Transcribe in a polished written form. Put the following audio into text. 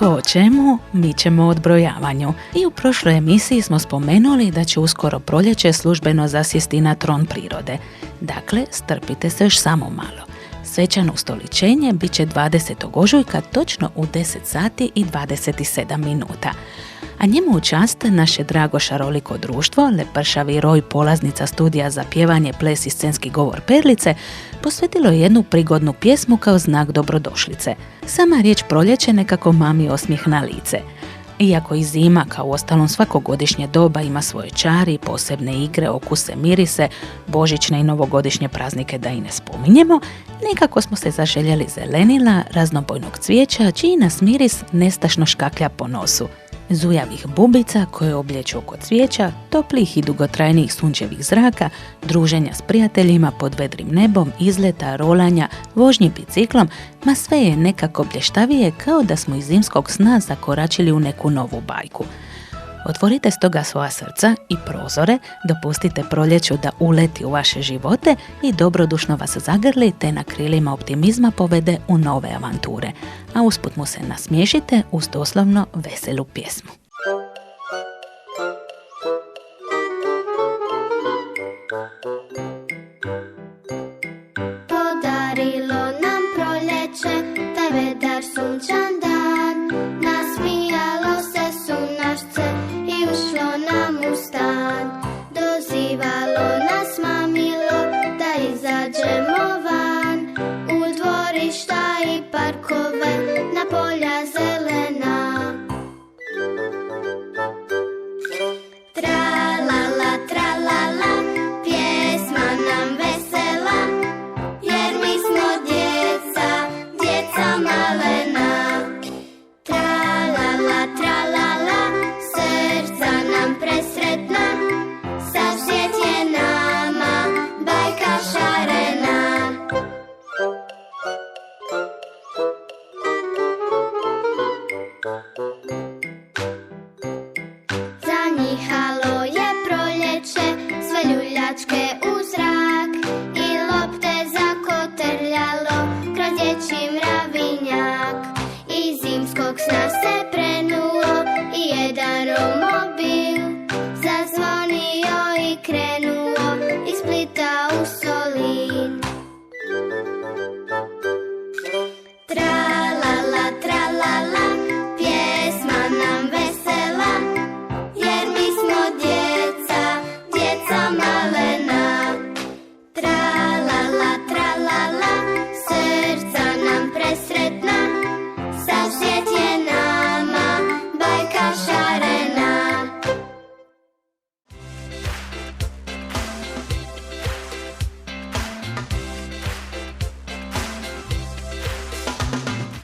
Ako o čemu, mi ćemo o odbrojavanju. I u prošloj emisiji smo spomenuli da će uskoro proljeće službeno zasjesti na tron prirode. Dakle, strpite se još samo malo. Svečano ustoličenje bit će 20. ožujka točno u 10 sati i 27 minuta. A njemu u čast naše drago šaroliko društvo, lepršavi roj polaznica studija za pjevanje, ples i scenski govor Perlice, posvetilo je jednu prigodnu pjesmu kao znak dobrodošlice. Sama riječ proljeće nekako mami osmijeh na lice. Iako i zima, kao uostalom svakogodišnje doba, ima svoje čari, posebne igre, okuse, mirise, božićne i novogodišnje praznike da i ne spominjemo, nekako smo se zaželjeli zelenila, raznobojnog cvijeća, čiji nas miris nestašno škaklja po nosu. Zujavih bubica koje oblijeću oko cvijeća, toplih i dugotrajnijih sunčevih zraka, druženja s prijateljima pod vedrim nebom, izleta, rolanja, vožnji biciklom, ma sve je nekako blještavije kao da smo iz zimskog sna zakoračili u neku novu bajku. Otvorite stoga svoja srca i prozore, dopustite proljeću da uleti u vaše živote i dobrodušno vas zagrli te na krilima optimizma povede u nove avanture. A usput mu se nasmiješite uz doslovno veselu pjesmu. Podarilo nam proljeće, taj vedar sunčan dan, nasmijalo se sunašce i ušlo nam u stan. Dozivalo nas mamilo da izađemo van, u dvorišta i parkove.